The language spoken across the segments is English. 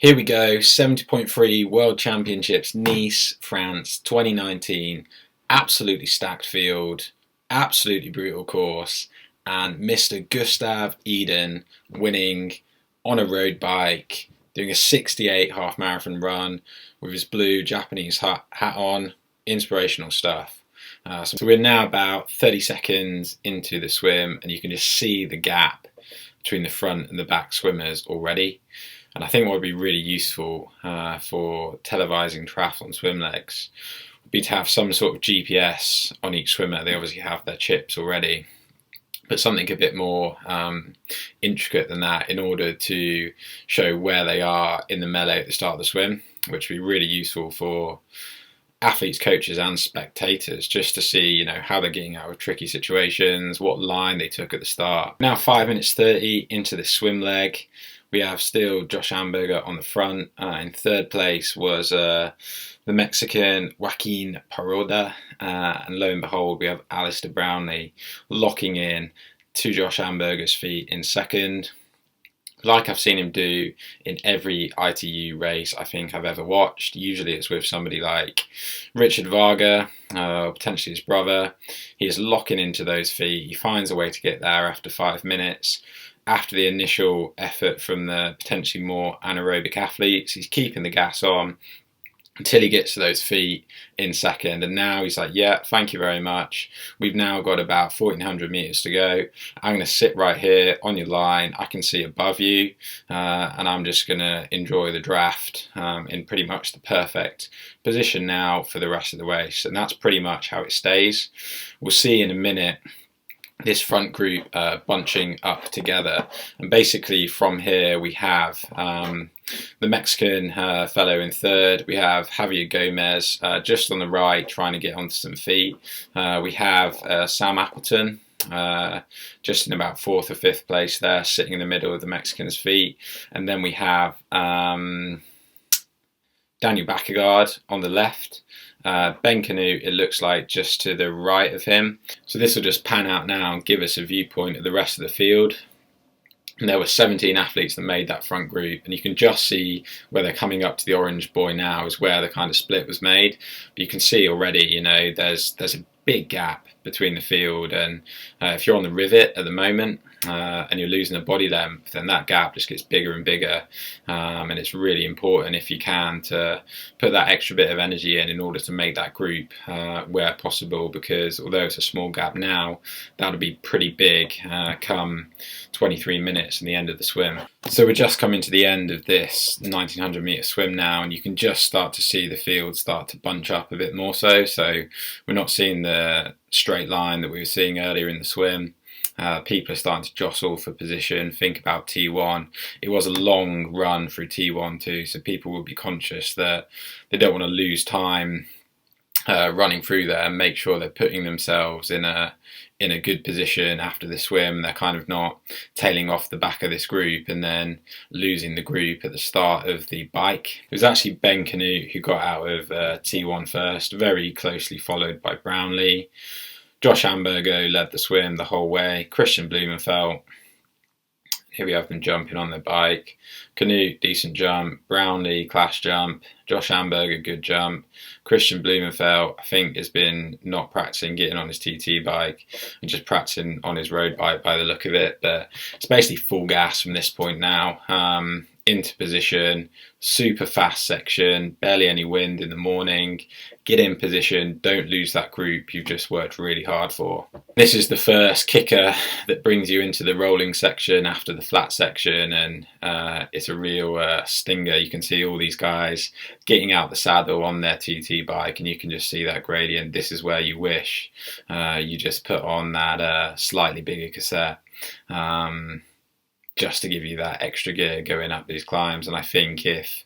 Here we go, 70.3 World Championships, Nice, France, 2019. Absolutely stacked field, absolutely brutal course, and Mr. Gustav Iden winning on a road bike, doing a 68 half marathon run with his blue Japanese hat on. Inspirational stuff. So we're now about 30 seconds into the swim, and you can just see the gap between the front and the back swimmers already. And I think what would be really useful for televising triathlon swim legs would be to have some sort of GPS on each swimmer. They obviously have their chips already, but something a bit more intricate than that in order to show where they are in the melee at the start of the swim, which would be really useful for athletes, coaches and spectators, just to see, you know, how they're getting out of tricky situations, what line they took at the start. Now 5 minutes 30 into the swim leg, we have still Josh Amberger on the front. In third place was the Mexican Joaquin Paroda, and lo and behold we have Alistair Brownlee locking in to Josh Amberger's feet in second, like I've seen him do in every ITU race I think I've ever watched. Usually it's with somebody like Richard Varga, potentially his brother. He is locking into those feet. He finds a way to get there after 5 minutes. After the initial effort from the potentially more anaerobic athletes, he's keeping the gas on until he gets to those feet in second, and now he's like, yeah, thank you very much. We've now got about 1400 meters to go. I'm going to sit right here on your line. I can see above you, and I'm just going to enjoy the draft in pretty much the perfect position now for the rest of the race, and that's pretty much how it stays. We'll see in a minute this front group bunching up together, and basically from here we have the Mexican fellow in third. We have Javier Gomez just on the right trying to get onto some feet. We have Sam Appleton just in about fourth or fifth place there, sitting in the middle of the Mexicans' feet, and then we have Daniel Bakkegaard on the left. Ben Canute, it looks like, just to the right of him. So this will just pan out now and give us a viewpoint of the rest of the field. And there were 17 athletes that made that front group, and you can just see where they're coming up to the orange buoy now is where the kind of split was made. But you can see already, you know, there's a big gap between the field, and if you're on the rivet at the moment and you're losing a body length, then that gap just gets bigger and bigger, and it's really important, if you can, to put that extra bit of energy in order to make that group where possible, because although it's a small gap now, that'll be pretty big come 23 minutes and the end of the swim. So we're just coming to the end of this 1900 metre swim now, and you can just start to see the field start to bunch up a bit more so we're not seeing the straight line that we were seeing earlier in the swim. People are starting to jostle for position, think about T1. It was a long run through T1 too, so people will be conscious that they don't want to lose time running through there, and make sure they're putting themselves in a good position after the swim. They're kind of not tailing off the back of this group and then losing the group at the start of the bike. It was actually Ben Canute who got out of T1 first, very closely followed by Brownlee. Josh Amberger led the swim the whole way. Christian Blumenfeld, here we have them jumping on their bike. Canute, decent jump. Brownlee, class jump. Josh Amberger, good jump. Christian Blumenfeld, I think, has been not practicing getting on his TT bike and just practicing on his road bike by the look of it. But it's basically full gas from this point now. Into position, super fast section, barely any wind in the morning. Get in position, don't lose that group you've just worked really hard for. This is the first kicker that brings you into the rolling section after the flat section, and it's a real stinger. You can see all these guys getting out the saddle on their TT bike, and you can just see that gradient. This is where you wish you just put on that slightly bigger cassette, just to give you that extra gear going up these climbs. And I think if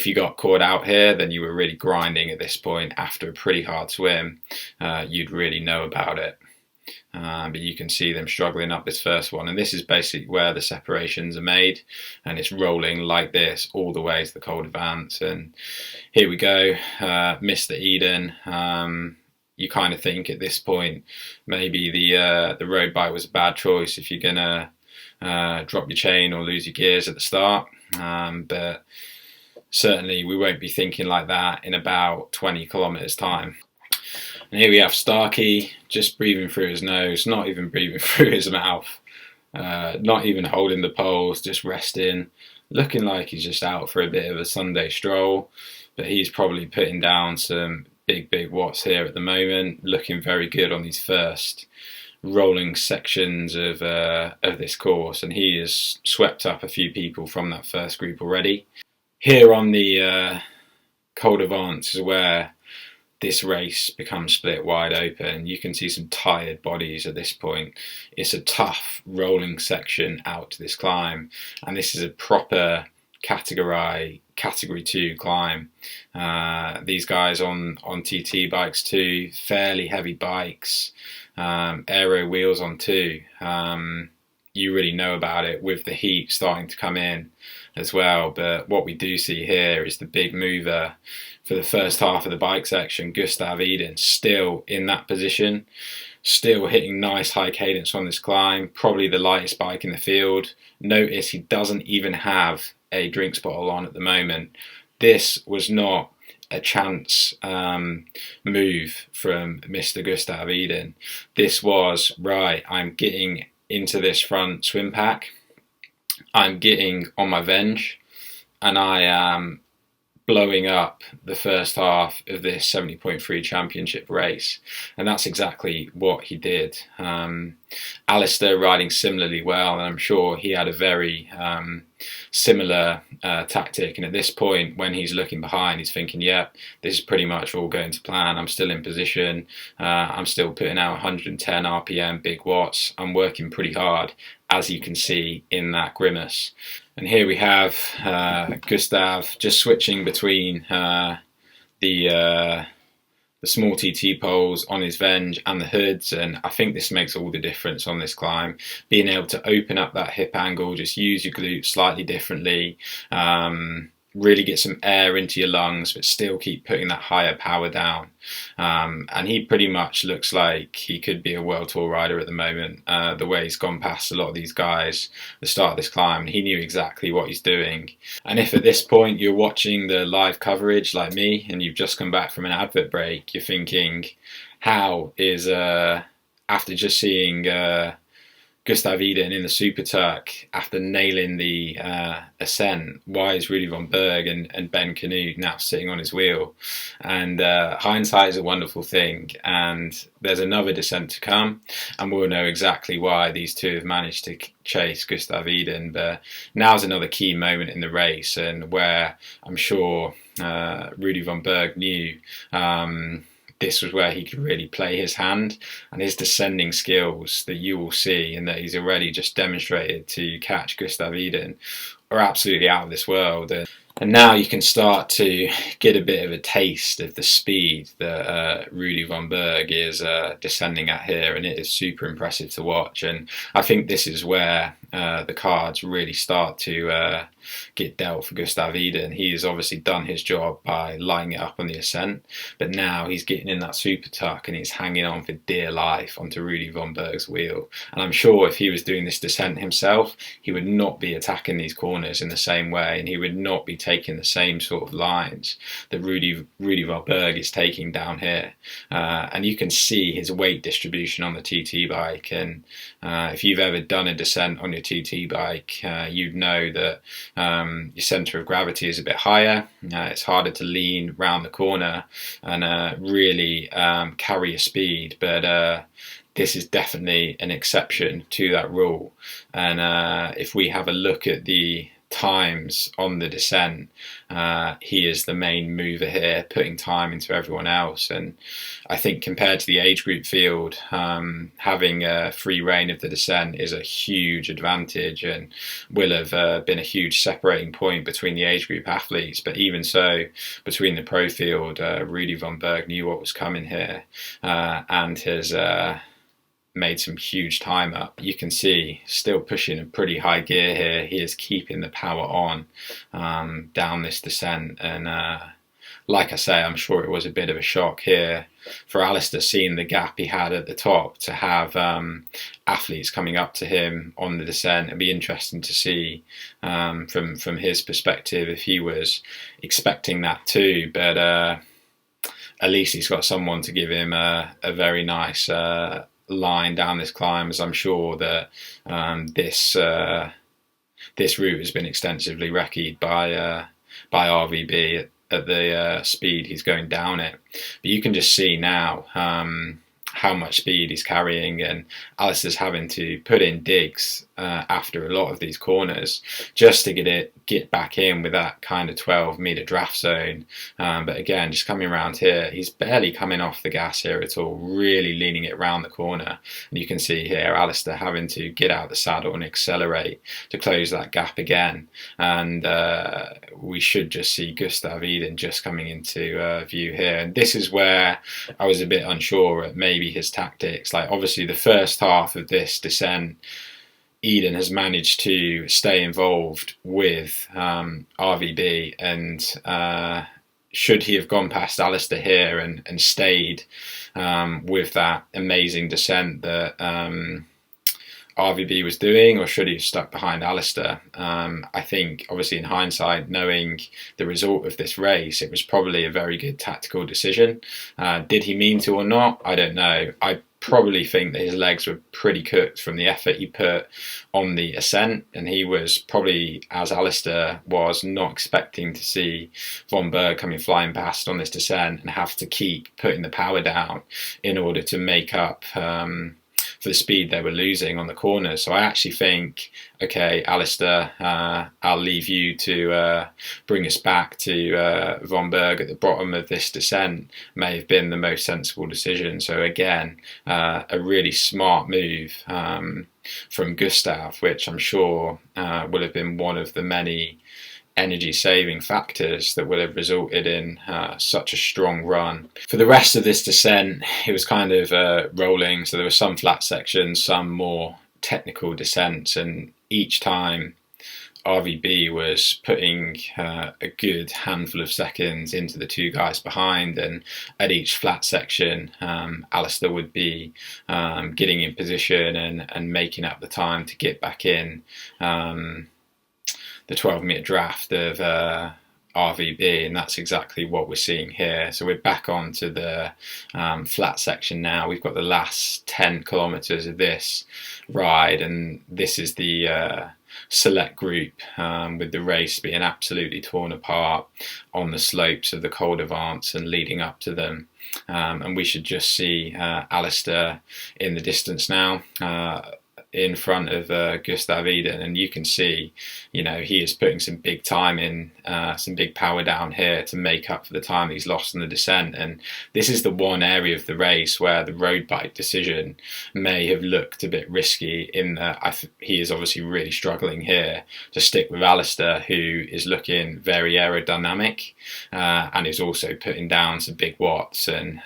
you got caught out here, then you were really grinding at this point after a pretty hard swim. You'd really know about it. But you can see them struggling up this first one, and this is basically where the separations are made, and it's rolling like this all the way to the cold advance. And here we go, Mr. Eden. You kind of think at this point maybe the road bike was a bad choice if you're gonna drop your chain or lose your gears at the start, but certainly we won't be thinking like that in about 20 kilometers time. And here we have Starkey just breathing through his nose, not even breathing through his mouth, not even holding the poles, just resting, looking like he's just out for a bit of a Sunday stroll. But he's probably putting down some big watts here at the moment, looking very good on these first rolling sections of this course, and he has swept up a few people from that first group already. Here on the Col d'Avance is where this race becomes split wide open. You can see some tired bodies at this point. It's a tough rolling section out to this climb, and this is a proper category 2 climb. These guys on TT bikes too, fairly heavy bikes, aero wheels on too. You really know about it with the heat starting to come in as well. But what we do see here is the big mover for the first half of the bike section, Gustav Iden, still in that position, still hitting nice high cadence on this climb, probably the lightest bike in the field. Notice he doesn't even have a drinks bottle on at the moment. This was not a chance move from Mr. Gustav Iden. This was, right, I'm getting into this front swim pack, I'm getting on my venge, and I am blowing up the first half of this 70.3 championship race. And that's exactly what he did. Alistair riding similarly well, and I'm sure he had a very similar tactic. And at this point, when he's looking behind, he's thinking, yeah, this is pretty much all going to plan. I'm still in position. I'm still putting out 110 RPM, big watts. I'm working pretty hard, as you can see in that grimace. And here we have Gustav just switching between the small TT poles on his venge and the hoods, and I think this makes all the difference on this climb. Being able to open up that hip angle, just use your glutes slightly differently, really get some air into your lungs, but still keep putting that higher power down. And he pretty much looks like he could be a world tour rider at the moment. The way he's gone past a lot of these guys at the start of this climb, he knew exactly what he's doing. And if at this point you're watching the live coverage like me and you've just come back from an advert break, you're thinking, how is after just seeing Gustav Iden in the Super Tuck, after nailing the ascent, why is Rudy von Berg and Ben Canute now sitting on his wheel? And hindsight is a wonderful thing, and there's another descent to come, and we'll know exactly why these two have managed to chase Gustav Iden. But now's another key moment in the race, and where I'm sure Rudy von Berg knew this was where he could really play his hand, and his descending skills that you will see and that he's already just demonstrated to catch Gustav Iden are absolutely out of this world. And now you can start to get a bit of a taste of the speed that Rudy von Berg is descending at here, and it is super impressive to watch. And I think this is where the cards really start to get dealt for Gustav Iden. He has obviously done his job by lighting it up on the ascent, but now he's getting in that super tuck and he's hanging on for dear life onto Rudy von Berg's wheel. And I'm sure if he was doing this descent himself, he would not be attacking these corners in the same way, and he would not be taking the same sort of lines that Rudy von Berg is taking down here. And you can see his weight distribution on the TT bike, and if you've ever done a descent on your TT bike, you'd know that your centre of gravity is a bit higher. It's harder to lean round the corner and really carry your speed, but this is definitely an exception to that rule. And if we have a look at the times on the descent, he is the main mover here, putting time into everyone else. And I think compared to the age group field, having a free reign of the descent is a huge advantage and will have been a huge separating point between the age group athletes. But even so, between the pro field, Rudy von Berg knew what was coming here and has made some huge time up. You can see still pushing a pretty high gear here. He is keeping the power on down this descent, and like I say, I'm sure it was a bit of a shock here for Alistair, seeing the gap he had at the top, to have athletes coming up to him on the descent. It'd be interesting to see from his perspective if he was expecting that too. But at least he's got someone to give him a very nice line down this climb, as I'm sure that this route has been extensively recce'd by RVB at the speed he's going down it. But you can just see now how much speed he's carrying, and Alistair's having to put in digs after a lot of these corners just to get back in with that kind of 12-meter draft zone. But again, just coming around here, he's barely coming off the gas here at all, really leaning it around the corner. And you can see here Alistair having to get out the saddle and accelerate to close that gap again. And we should just see Gustav Iden just coming into view here. And this is where I was a bit unsure at maybe his tactics. Like, obviously the first half of this descent, Iden has managed to stay involved with RVB, and should he have gone past Alistair here and stayed with that amazing descent that RVB was doing, or should he have stuck behind Alistair? I think, obviously in hindsight, knowing the result of this race, it was probably a very good tactical decision. Did he mean to or not? I don't know. I probably think that his legs were pretty cooked from the effort he put on the ascent, and he was probably, as Alistair was, not expecting to see Von Berg coming flying past on this descent and have to keep putting the power down in order to make up for the speed they were losing on the corners. So I actually think, okay, Alistair, I'll leave you to bring us back to Von Berg at the bottom of this descent, may have been the most sensible decision. So again, a really smart move from Gustav, which I'm sure will have been one of the many energy saving factors that would have resulted in such a strong run. For the rest of this descent, it was kind of rolling, so there were some flat sections, some more technical descents, and each time RVB was putting a good handful of seconds into the two guys behind, and at each flat section Alistair would be getting in position and making up the time to get back in the 12-meter draft of RVB, and that's exactly what we're seeing here. So we're back onto the flat section now. We've got the last 10 kilometers of this ride, and this is the select group, with the race being absolutely torn apart on the slopes of the Col d'Avance and leading up to them. And we should just see Alistair in the distance now, in front of Gustav Iden, and you can see, you know, he is putting some big time in, some big power down here to make up for the time he's lost in the descent. And this is the one area of the race where the road bike decision may have looked a bit risky, in that he is obviously really struggling here to stick with Alistair, who is looking very aerodynamic and is also putting down some big watts. And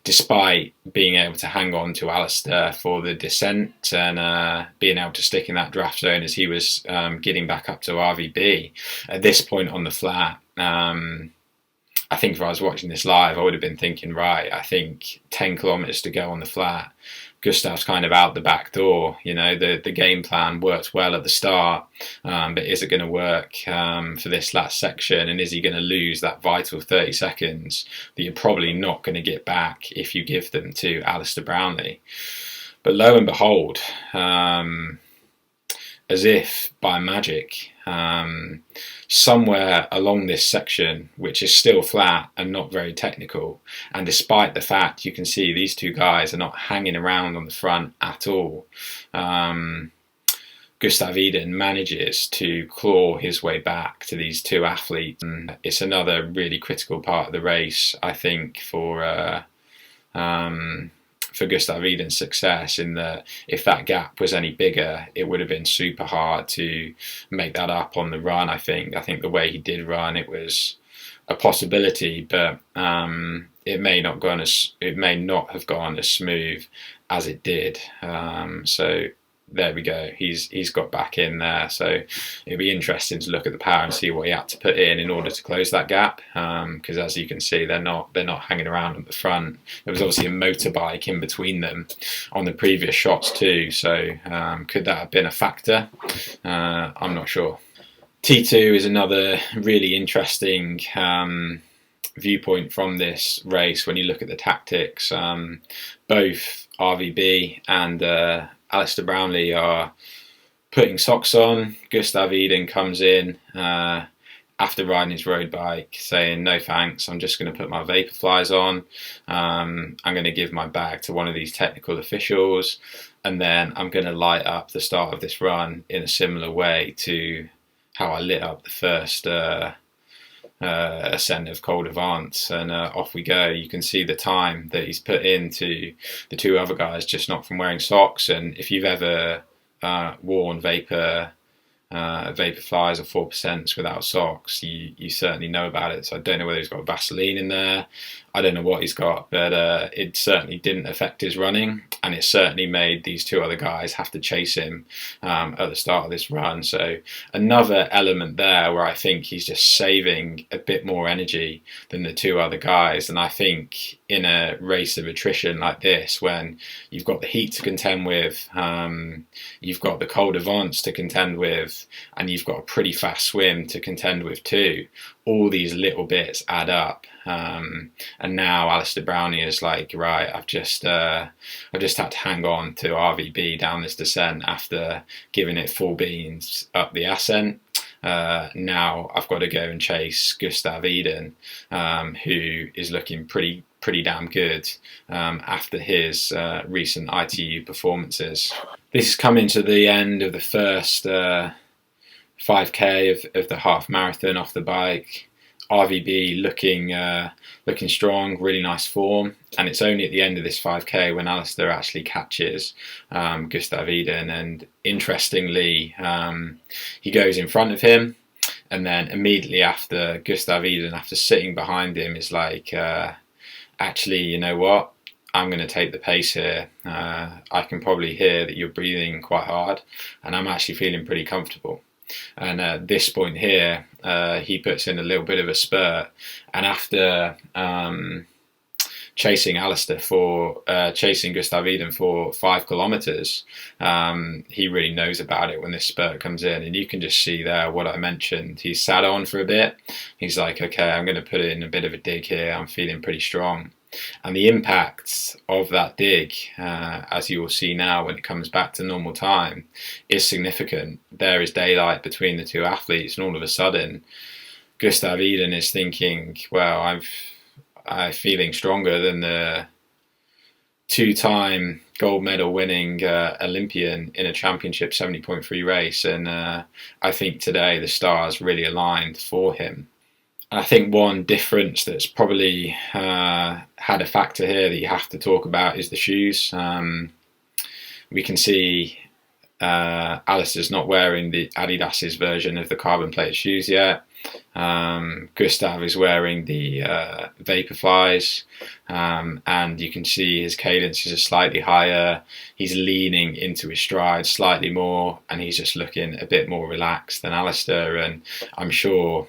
despite being able to hang on to Alistair for the descent and being able to stick in that draft zone as he was getting back up to RVB, at this point on the flat, I think if I was watching this live, I would have been thinking, right, I think 10 kilometers to go on the flat. Gustav's kind of out the back door. You know, the game plan worked well at the start, but is it going to work for this last section? And is he going to lose that vital 30 seconds that you're probably not going to get back if you give them to Alistair Brownlee? But lo and behold, as if by magic, somewhere along this section, which is still flat and not very technical, and despite the fact you can see these two guys are not hanging around on the front at all, Gustav Iden manages to claw his way back to these two athletes. And it's another really critical part of the race, I think, for Gustav Iden's success, in that if that gap was any bigger, it would have been super hard to make that up on the run. I think the way he did run, it was a possibility, but it may not have gone as smooth as it did. So there we go. He's got back in there. So it'll be interesting to look at the power and see what he had to put in order to close that gap. Because as you can see, they're not hanging around at the front. There was obviously a motorbike in between them on the previous shots too. So could that have been a factor? I'm not sure. T2 is another really interesting viewpoint from this race when you look at the tactics. Both RVB and Alistair Brownlee are putting socks on. Gustav Iden comes in after riding his road bike saying, no thanks, I'm just going to put my Vaporflies on. I'm going to give my bag to one of these technical officials, and then I'm going to light up the start of this run in a similar way to how I lit up the first ascent of Col d'Avance, and off we go. You can see the time that he's put into the two other guys just not from wearing socks. And if you've ever worn Vaporflies or 4% without socks, you certainly know about it. So I don't know whether he's got Vaseline in there, I don't know what he's got, but it certainly didn't affect his running, and it certainly made these two other guys have to chase him at the start of this run. So another element there where I think he's just saving a bit more energy than the two other guys. And I think in a race of attrition like this, when you've got the heat to contend with, you've got the Col d'Avance to contend with, and you've got a pretty fast swim to contend with too, all these little bits add up. And now Alistair Brownlee is like, right, I've just had to hang on to RVB down this descent after giving it full beans up the ascent. Now I've got to go and chase Gustav Iden, who is looking pretty damn good after his recent ITU performances. This is coming to the end of the first 5k of the half marathon off the bike. RVB looking strong, really nice form, and it's only at the end of this 5k when Alistair actually catches Gustav Iden, and interestingly he goes in front of him, and then immediately after, Gustav Iden, after sitting behind him, is like, actually, you know what, I'm going to take the pace here. I can probably hear that you're breathing quite hard, and I'm actually feeling pretty comfortable. And at this point here, he puts in a little bit of a spurt, and after chasing Gustav Iden for 5 kilometers, he really knows about it when this spurt comes in, and you can just see there what I mentioned. He's sat on for a bit. He's like, okay, I'm going to put in a bit of a dig here. I'm feeling pretty strong. And the impact of that dig, as you will see now when it comes back to normal time, is significant. There is daylight between the two athletes, and all of a sudden Gustav Iden is thinking, well, I'm feeling stronger than the two-time gold medal winning Olympian in a championship 70.3 race, and I think today the stars really aligned for him. I think one difference that's probably had a factor here that you have to talk about is the shoes. We can see Alistair's not wearing the Adidas's version of the carbon plated shoes yet. Gustav is wearing the Vaporflies, and you can see his cadences are slightly higher. He's leaning into his stride slightly more, and he's just looking a bit more relaxed than Alistair. And I'm sure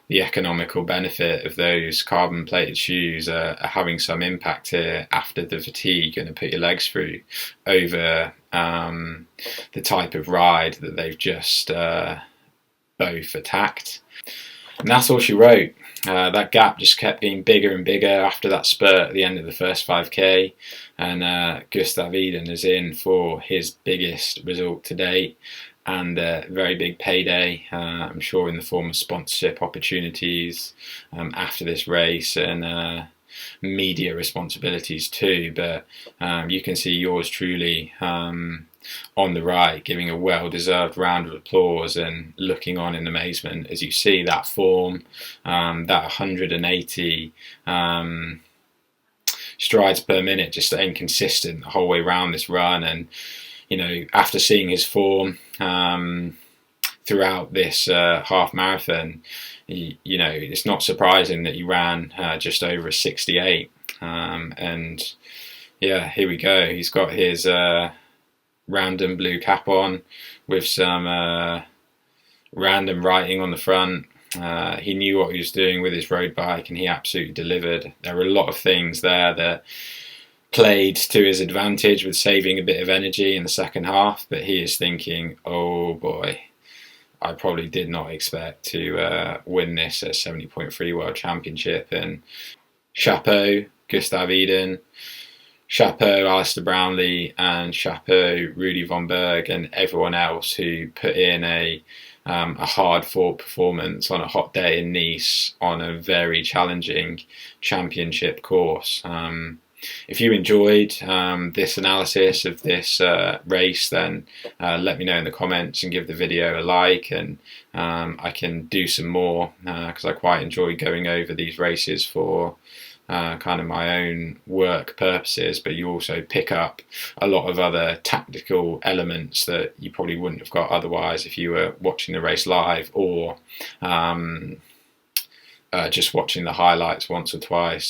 the economical benefit of those carbon plated shoes are having some impact here after the fatigue going to put your legs through over the type of ride that they've just both attacked. And that's all she wrote. That gap just kept getting bigger and bigger after that spurt at the end of the first 5k, and Gustav Iden is in for his biggest result to date, and a very big payday, I'm sure, in the form of sponsorship opportunities after this race, and media responsibilities too. But you can see yours truly on the right giving a well-deserved round of applause and looking on in amazement as you see that form, that 180 strides per minute, just staying consistent the whole way around this run. And you know, after seeing his form throughout this half marathon, you know, it's not surprising that he ran just over a 68. And yeah, here we go. He's got his random blue cap on with some random writing on the front. He knew what he was doing with his road bike, and he absolutely delivered. There were a lot of things there that played to his advantage with saving a bit of energy in the second half, but he is thinking, oh boy, I probably did not expect to win this 70.3 World Championship. And chapeau Gustav Iden, chapeau Alistair Brownlee, and chapeau Rudy von Berg and everyone else who put in a hard-fought performance on a hot day in Nice on a very challenging championship course. If you enjoyed this analysis of this race, then let me know in the comments and give the video a like, and I can do some more because I quite enjoy going over these races for kind of my own work purposes, but you also pick up a lot of other tactical elements that you probably wouldn't have got otherwise if you were watching the race live or just watching the highlights once or twice.